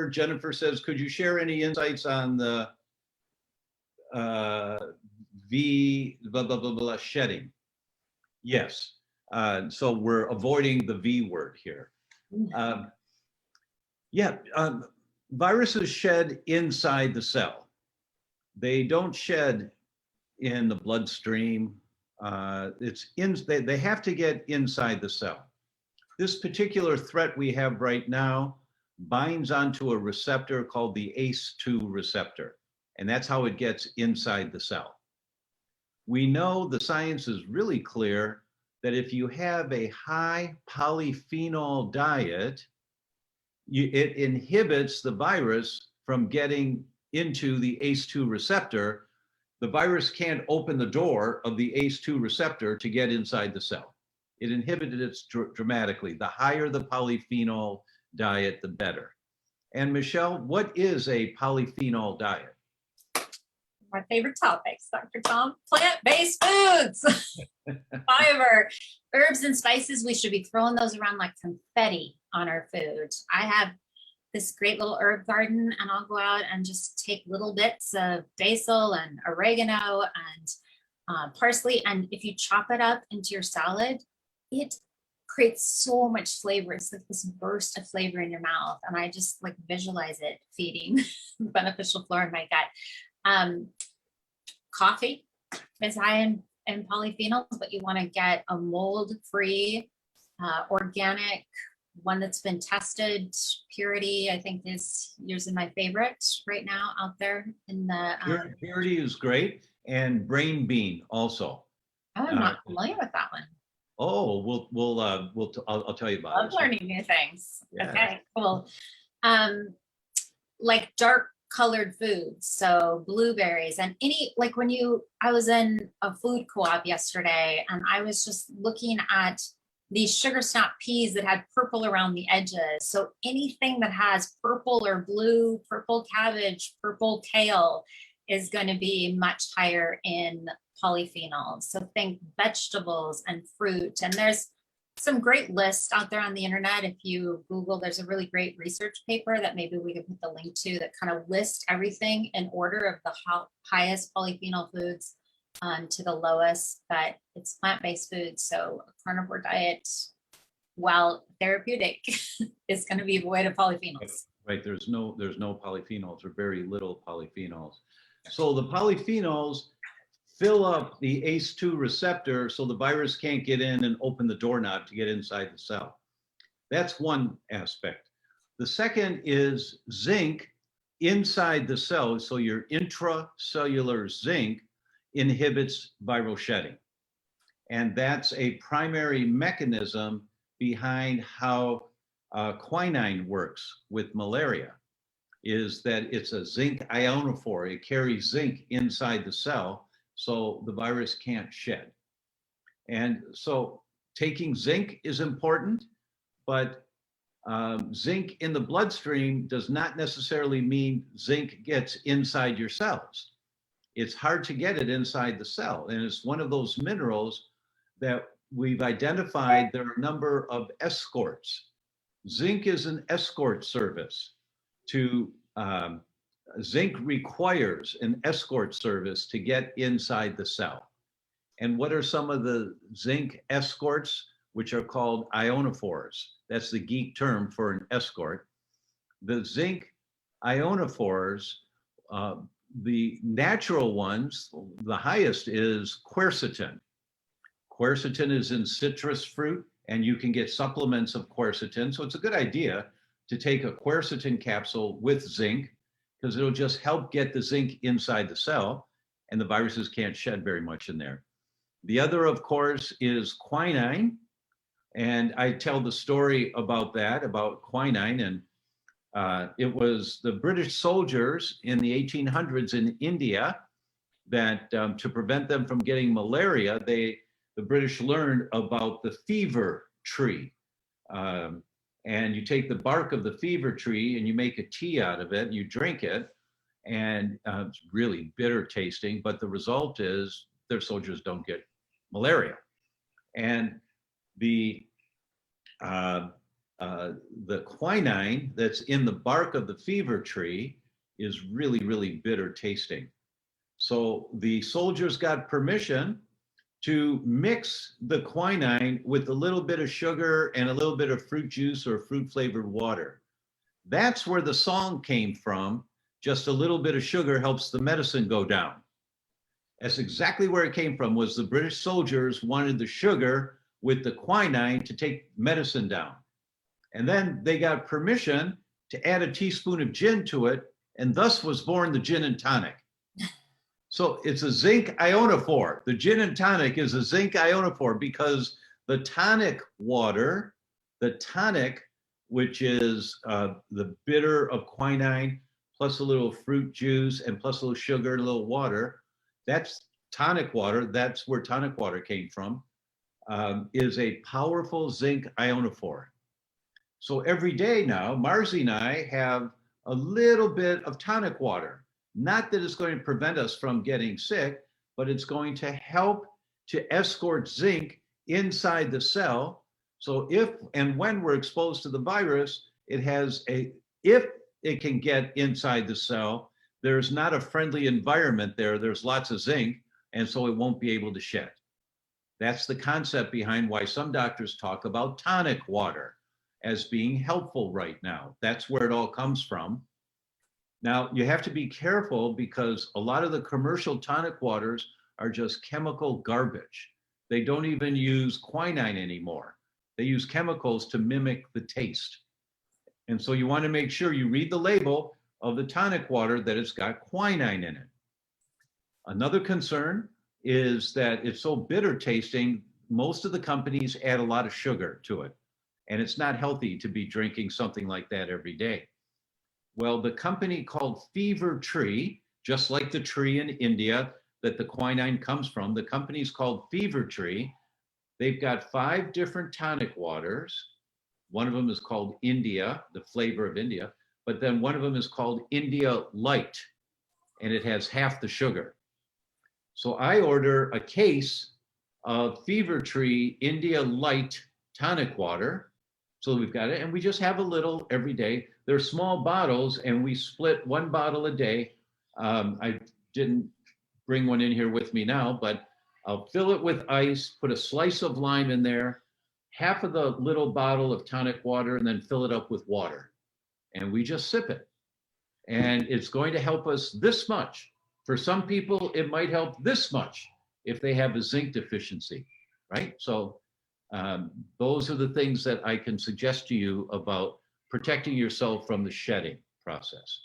Jennifer says, could you share any insights on the V blah, blah, blah, blah, shedding? Yes. So we're avoiding the V word here. Viruses shed inside the cell. They don't shed in the bloodstream. They have to get inside the cell. This particular threat we have right now binds onto a receptor called the ACE2 receptor, and that's how it gets inside the cell. We know the science is really clear that if you have a high polyphenol diet, it inhibits the virus from getting into the ACE2 receptor. The virus can't open the door of the ACE2 receptor to get inside the cell. It inhibited it dramatically. The higher the polyphenol diet, the better. And Michelle, what is a polyphenol diet? My favorite topics, Dr. Tom, plant-based foods, fiber, herbs and spices. We should be throwing those around like confetti on our food. I have this great little herb garden, and I'll go out and just take little bits of basil and oregano and parsley. And if you chop it up into your salad, it creates so much flavor. It's like this burst of flavor in your mouth. And I just like visualize it feeding beneficial flora in my gut. Coffee is high in polyphenols, but you want to get a mold-free, organic, one that's been tested. Purity, I think, is using my favorite right now out there in the. Purity is great, and brain bean also. Oh, I'm not familiar with that one. Oh, I'll tell you about it. I love learning new things. Yeah. Okay, cool. Like dark colored foods, so blueberries and I was in a food co-op yesterday, and I was just looking at these sugar snap peas that had purple around the edges. So anything that has purple or blue, purple cabbage, purple kale is going to be much higher in polyphenols. So think vegetables and fruit. And there's some great lists out there on the internet. If you Google, there's a really great research paper that maybe we could put the link to that kind of lists everything in order of the highest polyphenol foods to the lowest, but it's plant-based foods. So a carnivore diet, while therapeutic, is going to be void of polyphenols. Right, there's no polyphenols, or very little polyphenols. So the polyphenols fill up the ACE2 receptor so the virus can't get in and open the doorknob to get inside the cell. That's one aspect. The second is zinc inside the cell. So your intracellular zinc inhibits viral shedding. And that's a primary mechanism behind how quinine works with malaria, is that it's a zinc ionophore. It carries zinc inside the cell, so the virus can't shed. And so taking zinc is important, but zinc in the bloodstream does not necessarily mean zinc gets inside your cells. It's hard to get it inside the cell. And it's one of those minerals that we've identified there are a number of escorts. Zinc is an escort service to zinc requires an escort service to get inside the cell. And what are some of the zinc escorts, which are called ionophores? That's the geek term for an escort. The zinc ionophores, the natural ones, the highest is quercetin. Quercetin is in citrus fruit, and you can get supplements of quercetin. So it's a good idea to take a quercetin capsule with zinc, because it'll just help get the zinc inside the cell, and the viruses can't shed very much in there. The other, of course, is quinine. And I tell the story about that, about quinine. And it was the British soldiers in the 1800s in India that to prevent them from getting malaria, the British learned about the fever tree. And you take the bark of the fever tree and you make a tea out of it, and you drink it, and it's really bitter tasting, but the result is their soldiers don't get malaria. And the The quinine that's in the bark of the fever tree is really, really bitter tasting. So the soldiers got permission to mix the quinine with a little bit of sugar and a little bit of fruit juice or fruit flavored water. That's where the song came from. Just a little bit of sugar helps the medicine go down. That's exactly where it came from, was the British soldiers wanted the sugar with the quinine to take medicine down. And then they got permission to add a teaspoon of gin to it, and thus was born the gin and tonic. So it's a zinc ionophore. The gin and tonic is a zinc ionophore because the tonic water, which is the bitter of quinine, plus a little fruit juice and plus a little sugar and a little water, that's tonic water. That's where tonic water came from, is a powerful zinc ionophore. So every day now, Marzi and I have a little bit of tonic water. Not that it's going to prevent us from getting sick, but it's going to help to escort zinc inside the cell. So if and when we're exposed to the virus, if it can get inside the cell, there's not a friendly environment there. There's lots of zinc, and so it won't be able to shed. That's the concept behind why some doctors talk about tonic water as being helpful right now. That's where it all comes from. Now, you have to be careful because a lot of the commercial tonic waters are just chemical garbage. They don't even use quinine anymore. They use chemicals to mimic the taste. And so you want to make sure you read the label of the tonic water that it's got quinine in it. Another concern is that it's so bitter tasting, most of the companies add a lot of sugar to it. And it's not healthy to be drinking something like that every day. Well, the company called Fever Tree, just like the tree in India that the quinine comes from, the company's called Fever Tree. They've got 5 different tonic waters. One of them is called India, the flavor of India, but then one of them is called India Light, and it has half the sugar. So I order a case of Fever Tree India Light tonic water. So we've got it, and we just have a little every day. They're small bottles, and we split 1 bottle a day. I didn't bring one in here with me now, but I'll fill it with ice, put a slice of lime in there, half of the little bottle of tonic water, and then fill it up with water. And we just sip it. And it's going to help us this much. For some people, it might help this much if they have a zinc deficiency, right? So those are the things that I can suggest to you about protecting yourself from the shedding process.